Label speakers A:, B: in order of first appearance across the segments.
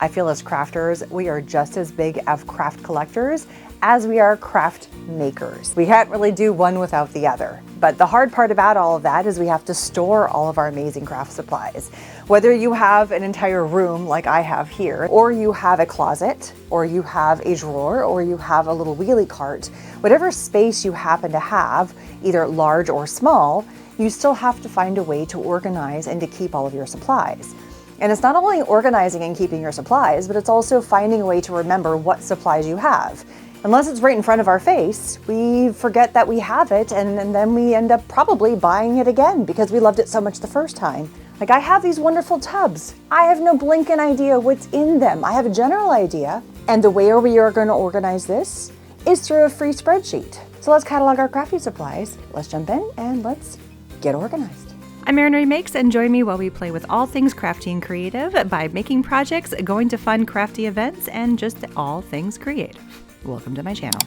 A: I feel as crafters, we are just as big of craft collectors as we are craft makers. We can't really do one without the other. But the hard part about all of that is we have to store all of our amazing craft supplies. Whether you have an entire room like I have here, or you have a closet, or you have a drawer, or you have a little wheelie cart, whatever space you happen to have, either large or small, you still have to find a way to organize and to keep all of your supplies. And it's not only organizing and keeping your supplies, but it's also finding a way to remember what supplies you have. Unless it's right in front of our face, we forget that we have it, and then we end up probably buying it again because we loved it so much the first time. Like, I have these wonderful tubs. I have no blinking idea what's in them. I have a general idea, and the way we are going to organize this is through a free spreadsheet. So let's catalog our crafty supplies. Let's jump in and let's get organized.
B: I'm Marinary Makes, and join me while we play with all things crafty and creative by making projects, going to fun crafty events, and just all things creative. Welcome to my channel.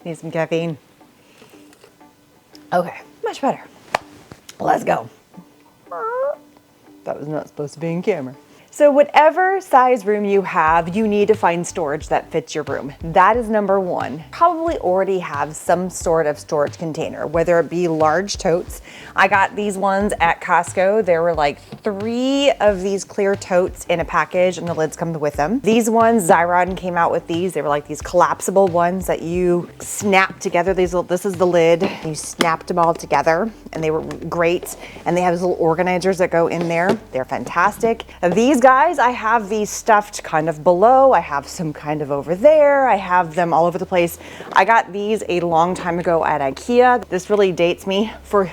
A: Need some caffeine. Okay, much better. Let's go. That was not supposed to be in camera. So whatever size room you have, you need to find storage that fits your room. That is number one. Probably already have some sort of storage container, whether it be large totes. I got these ones at Costco. There were like 3 of these clear totes in a package, and the lids come with them. These ones, Zyron came out with these. They were like these collapsible ones that you snap together. This is the lid. You snapped them all together, and they were great. And they have these little organizers that go in there. They're fantastic. These guys, I have these stuffed kind of below. I have some kind of over there. I have them all over the place. I got these a long time ago at IKEA. This really dates me for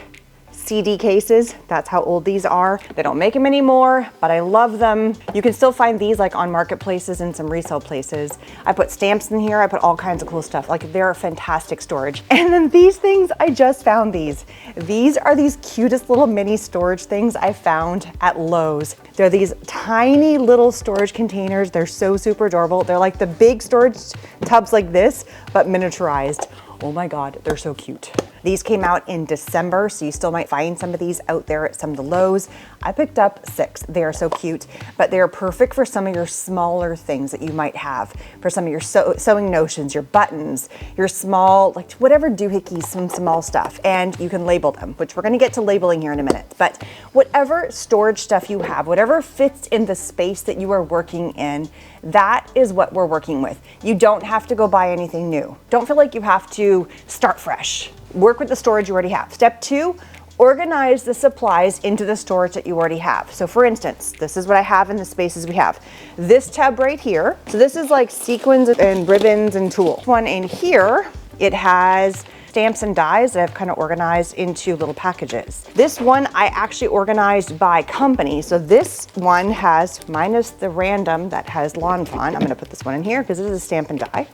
A: CD cases. That's how old these are. They don't make them anymore, but I love them. You can still find these like on marketplaces and some resale places. I put stamps in here. I put all kinds of cool stuff. Like, they're fantastic storage. And then these things, I just found these. These are these cutest little mini storage things I found at Lowe's. They're these tiny little storage containers. They're so super adorable. They're like the big storage tubs like this, but miniaturized. Oh my God, they're so cute. These came out in December, so you still might find some of these out there at some of the Lowe's. I picked up 6. They are so cute, but they are perfect for some of your smaller things that you might have, for some of your sewing notions, your buttons, your small, like whatever doohickeys, some small stuff, and you can label them, which we're gonna get to labeling here in a minute. But whatever storage stuff you have, whatever fits in the space that you are working in, that is what we're working with. You don't have to go buy anything new. Don't feel like you have to start fresh. Work with the storage you already have. Step 2, organize the supplies into the storage that you already have. So for instance, this is what I have in the spaces we have. This tub right here, so this is like sequins and ribbons and tools. One in here, it has stamps and dies that I've kind of organized into little packages. This one I actually organized by company. So this one has, minus the random that has Lawn Fawn. I'm gonna put this one in here because it is a stamp and die.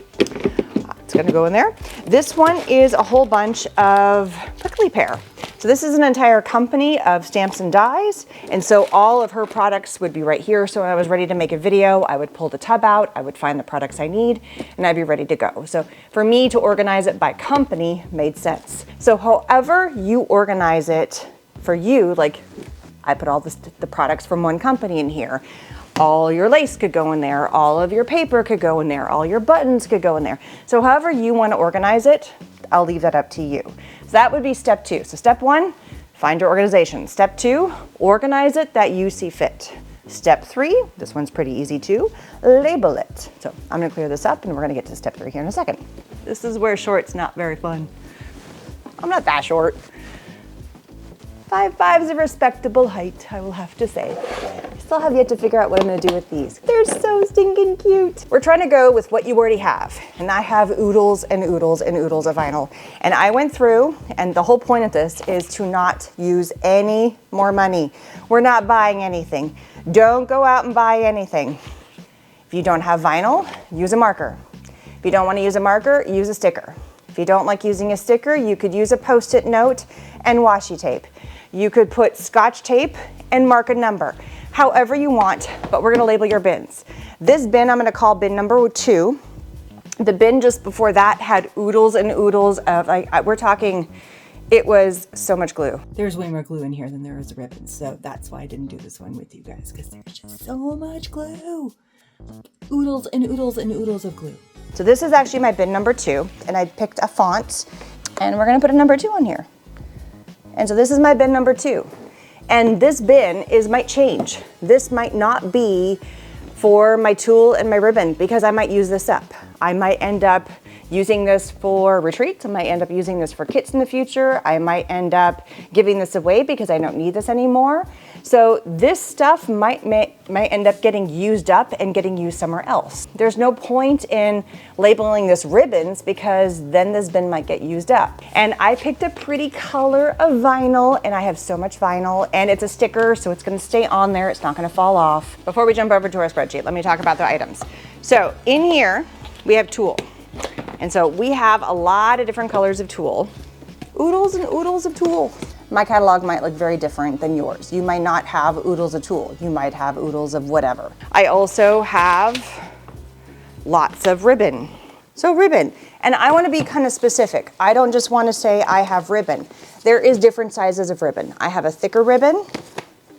A: It's gonna go in there. This one is a whole bunch of prickly pear. So this is an entire company of stamps and dies. And so all of her products would be right here. So when I was ready to make a video, I would pull the tub out, I would find the products I need, and I'd be ready to go. So for me to organize it by company made sense. So however you organize it for you, like I put all the products from one company in here. All your lace could go in there, all of your paper could go in there, all your buttons could go in there. So however you want to organize it, I'll leave that up to you. So that would be step 2. So step 1, find your organization. Step 2, organize it that you see fit. Step 3, this one's pretty easy too, label it. So I'm gonna clear this up and we're gonna get to step 3 here in a second. This is where short's not very fun. I'm not that short. 5'5" is a respectable height, I will have to say. I still have yet to figure out what I'm gonna do with these. They're so stinking cute. We're trying to go with what you already have. And I have oodles and oodles and oodles of vinyl. And I went through, and the whole point of this is to not use any more money. We're not buying anything. Don't go out and buy anything. If you don't have vinyl, use a marker. If you don't wanna use a marker, use a sticker. If you don't like using a sticker, you could use a Post-it note and washi tape. You could put Scotch tape and mark a number, however you want, but we're gonna label your bins. This bin I'm gonna call bin number 2. The bin just before that had oodles and oodles of, we're talking It was so much glue.
B: There's way more glue in here than there is ribbons, so that's why I didn't do this one with you guys, because there's just so much glue. Oodles and oodles and oodles of glue.
A: So this is actually my bin number 2, and I picked a font, and we're gonna put a number 2 on here. And so this is my bin number 2. And this bin might change. This might not be for my tulle and my ribbon because I might use this up. I might end up using this for retreats. I might end up using this for kits in the future. I might end up giving this away because I don't need this anymore. So this stuff might end up getting used up and getting used somewhere else. There's no point in labeling this ribbons because then this bin might get used up. And I picked a pretty color of vinyl, and I have so much vinyl, and it's a sticker, so it's gonna stay on there. It's not gonna fall off. Before we jump over to our spreadsheet, let me talk about the items. So in here, we have tulle. And so we have a lot of different colors of tulle. Oodles and oodles of tulle. My catalog might look very different than yours. You might not have oodles of tulle. You might have oodles of whatever. I also have lots of ribbon. So ribbon, and I wanna be kind of specific. I don't just wanna say I have ribbon. There is different sizes of ribbon. I have a thicker ribbon.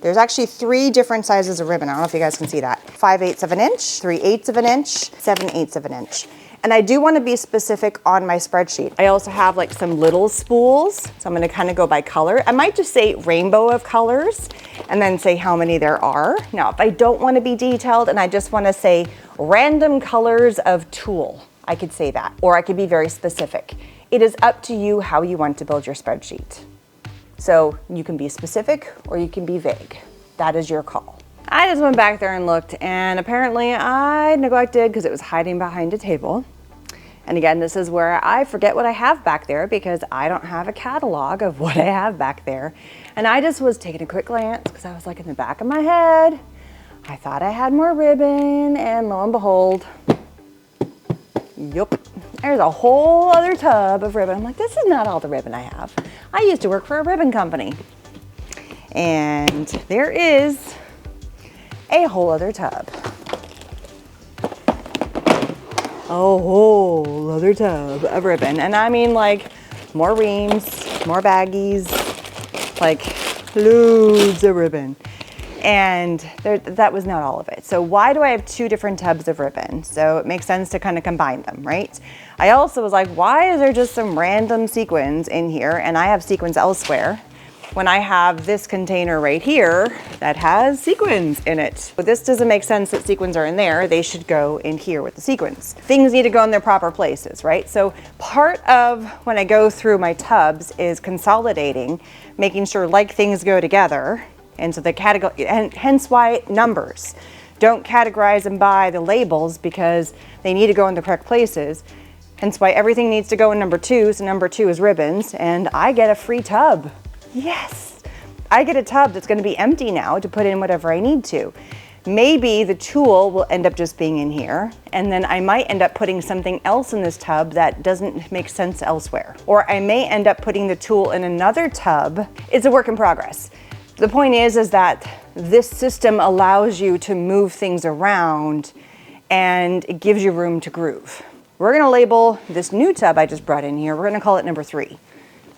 A: There's actually 3 different sizes of ribbon. I don't know if you guys can see that. 5/8 of an inch, 3/8 of an inch, 7/8 of an inch. And I do want to be specific on my spreadsheet. I also have like some little spools. So I'm going to kind of go by color. I might just say rainbow of colors and then say how many there are. Now, if I don't want to be detailed and I just want to say random colors of tulle, I could say that, or I could be very specific. It is up to you how you want to build your spreadsheet. So you can be specific or you can be vague. That is your call. I just went back there and looked, and apparently I neglected because it was hiding behind a table. And again, this is where I forget what I have back there because I don't have a catalog of what I have back there. And I just was taking a quick glance because I was like in the back of my head, I thought I had more ribbon, and lo and behold, yup, there's a whole other tub of ribbon. I'm like, this is not all the ribbon I have. I used to work for a ribbon company. And there is a whole other tub. A whole other tub of ribbon. And I mean like more reams, more baggies, like loads of ribbon. And that was not all of it. So why do I have 2 different tubs of ribbon? So it makes sense to kind of combine them, right? I also was like, why is there just some random sequins in here and I have sequins elsewhere when I have this container right here that has sequins in it? But this doesn't make sense that sequins are in there. They should go in here with the sequins. Things need to go in their proper places, right? So part of when I go through my tubs is consolidating, making sure like things go together. And so the category, and hence why numbers. Don't categorize them by the labels because they need to go in the correct places. Hence why everything needs to go in number 2. So number 2 is ribbons, and I get a free tub. Yes, I get a tub that's going to be empty now to put in whatever I need to. Maybe the tulle will end up just being in here, and then I might end up putting something else in this tub that doesn't make sense elsewhere. Or I may end up putting the tulle in another tub. It's a work in progress. The point is that this system allows you to move things around and it gives you room to groove. We're going to label this new tub I just brought in here, we're going to call it number 3.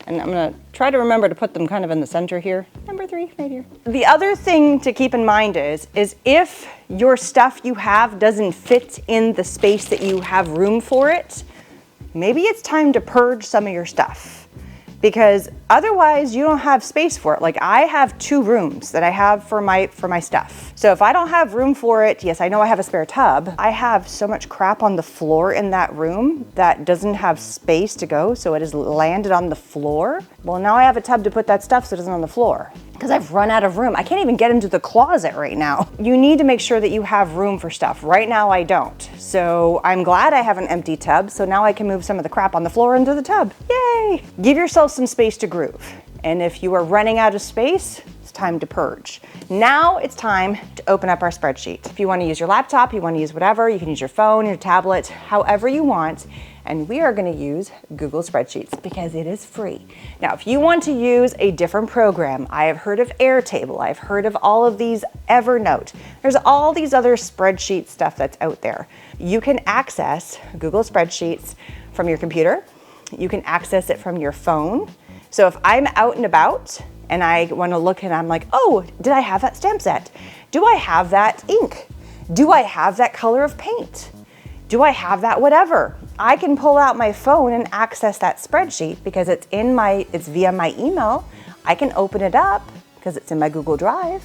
A: And I'm going to try to remember to put them kind of in the center here. Number 3, right here. The other thing to keep in mind is if your stuff you have doesn't fit in the space that you have room for it, maybe it's time to purge some of your stuff. Because otherwise you don't have space for it. Like I have 2 rooms that I have for my stuff. So if I don't have room for it, yes, I know I have a spare tub. I have so much crap on the floor in that room that doesn't have space to go, so it has landed on the floor. Well, now I have a tub to put that stuff so it isn't on the floor. Because I've run out of room. I can't even get into the closet right now. You need to make sure that you have room for stuff. Right now I don't. So I'm glad I have an empty tub, so now I can move some of the crap on the floor into the tub. Yay! Give yourself some space to groove. And if you are running out of space, it's time to purge. Now it's time to open up our spreadsheet. If you want to use your laptop, you want to use whatever, you can use your phone, your tablet, however you want. And we are going to use Google Spreadsheets because it is free. Now, if you want to use a different program, I have heard of Airtable, I've heard of all of these, Evernote. There's all these other spreadsheet stuff that's out there. You can access Google Spreadsheets from your computer. You can access it from your phone. So if I'm out and about and I want to look and I'm like, oh, did I have that stamp set? Do I have that ink? Do I have that color of paint? Do I have that whatever? I can pull out my phone and access that spreadsheet because it's via my email. I can open it up because it's in my Google Drive,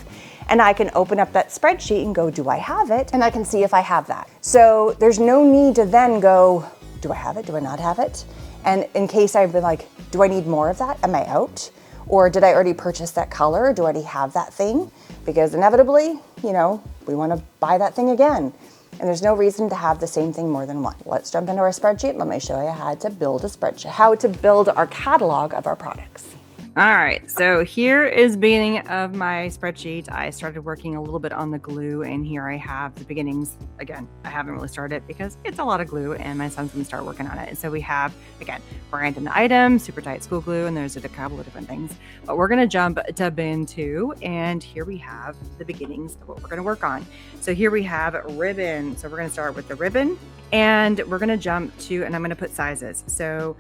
A: and I can open up that spreadsheet and go, do I have it? And I can see if I have that. So there's no need to then go, do I have it? Do I not have it? And in case I've been like, do I need more of that? Am I out? Or did I already purchase that color? Do I already have that thing? Because inevitably, we want to buy that thing again. And there's no reason to have the same thing more than one. Let's jump into our spreadsheet. Let me show you how to build a spreadsheet, how to build our catalog of our products.
B: All right, so here is beginning of my spreadsheet. I started working a little bit on the glue, and here I have the beginnings. Again, I haven't really started because it's a lot of glue and my son's gonna start working on it. And so we have, again, Brandon item, super tight school glue, and there's a couple of different things. But we're gonna jump to bin 2, and here we have the beginnings of what we're gonna work on. So here we have ribbon. So we're gonna start with the ribbon, and we're gonna jump to, and I'm gonna put sizes. So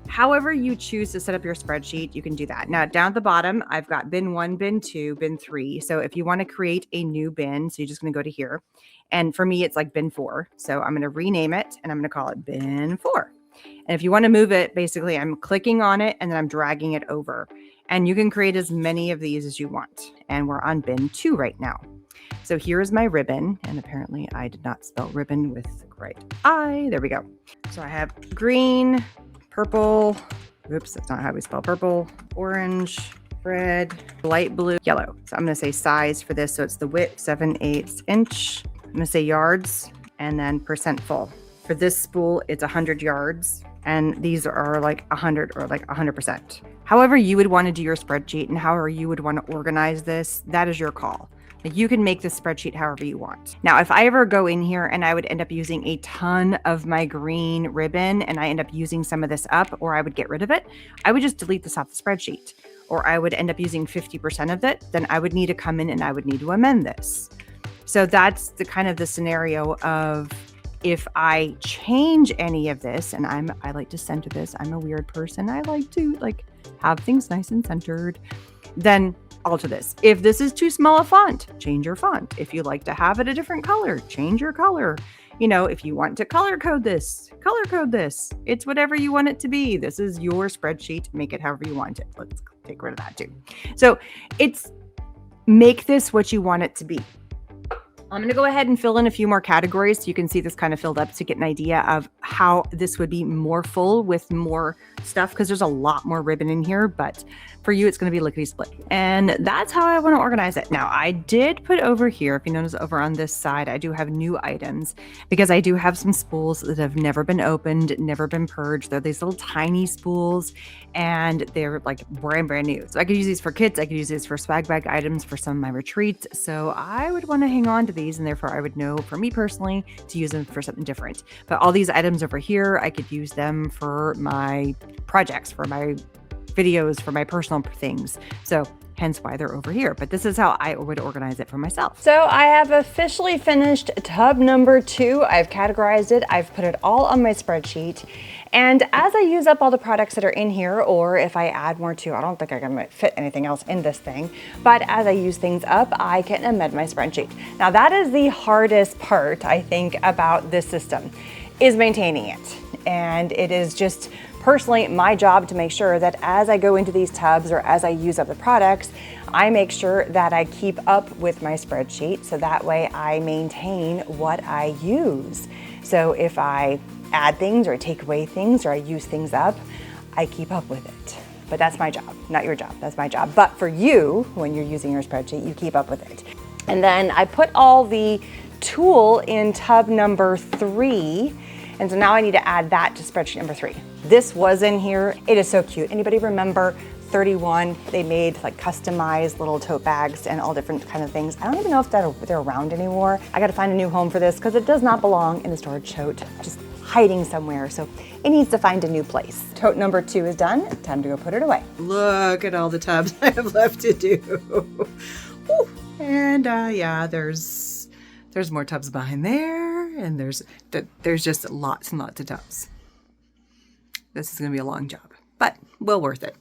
B: however you choose to set up your spreadsheet, you can do that. Now, down at the bottom, I've got bin 1, bin 2, bin 3. So if you want to create a new bin, so you're just going to go to here. And for me, it's like bin 4. So I'm going to rename it and I'm going to call it bin 4. And if you want to move it, basically I'm clicking on it and then I'm dragging it over. And you can create as many of these as you want. And we're on bin 2 right now. So here is my ribbon. And apparently I did not spell ribbon with the right I. There we go. So I have green, purple, oops, that's not how we spell purple, orange, red, light blue, yellow. So I'm going to say size for this. So it's the width, 7/8 inch. I'm going to say yards and then percent full. For this spool, it's 100 yards. And these are like 100 or like 100%. However you would want to do your spreadsheet and however you would want to organize this, that is your call. Like you can make this spreadsheet however you want. Now, if I ever go in here and I would end up using a ton of my green ribbon and I end up using some of this up, or I would get rid of it, I would just delete this off the spreadsheet. Or I would end up using 50% of it, then I would need to come in and I would need to amend this. So that's the kind of the scenario of if I change any of this, and I like to center this, I'm a weird person. I like to have things nice and centered, then alter this. If this is too small a font, change your font. If you like to have it a different color, change your color. If you want to color code this. It's whatever you want it to be. This is your spreadsheet. Make it however you want it. Let's take rid of that too. So it's make this what you want it to be. I'm going to go ahead and fill in a few more categories so you can see this kind of filled up to get an idea of how this would be more full with more stuff because there's a lot more ribbon in here, but for you, it's going to be lickety split. And that's how I want to organize it. Now, I did put over here, if you notice over on this side, I do have new items because I do have some spools that have never been opened, never been purged. They're these little tiny spools and they're like brand new. So I could use these for kids. I could use these for swag bag items for some of my retreats. So I would want to hang on to these and therefore I would know for me personally to use them for something different. But all these items over here, I could use them for my projects, for my videos, for my personal things. So hence why they're over here. But this is how I would organize it for myself.
A: So I have officially finished tub number 2. I've categorized it. I've put it all on my spreadsheet. And as I use up all the products that are in here, or if I add more to, I don't think I can fit anything else in this thing, but as I use things up, I can amend my spreadsheet. Now that is the hardest part, I think, about this system, is maintaining it. And it is just personally my job to make sure that as I go into these tubs or as I use up the products, I make sure that I keep up with my spreadsheet so that way I maintain what I use. So if I add things or take away things or I use things up, I keep up with it. But that's my job, not your job, that's my job. But for you, when you're using your spreadsheet, you keep up with it. And then I put all the tool in tub number 3. And so now I need to add that to spreadsheet number 3. This was in here. It is so cute. Anybody remember 31? They made like customized little tote bags and all different kind of things. I don't even know if they're around anymore. I got to find a new home for this because it does not belong in the storage tote, just hiding somewhere. So it needs to find a new place. Tote number 2 is done. Time to go put it away.
B: Look at all the tubs I have left to do. Woo. And yeah, there's more tubs behind there, and there's just lots and lots of tubs. This is going to be a long job, but well worth it.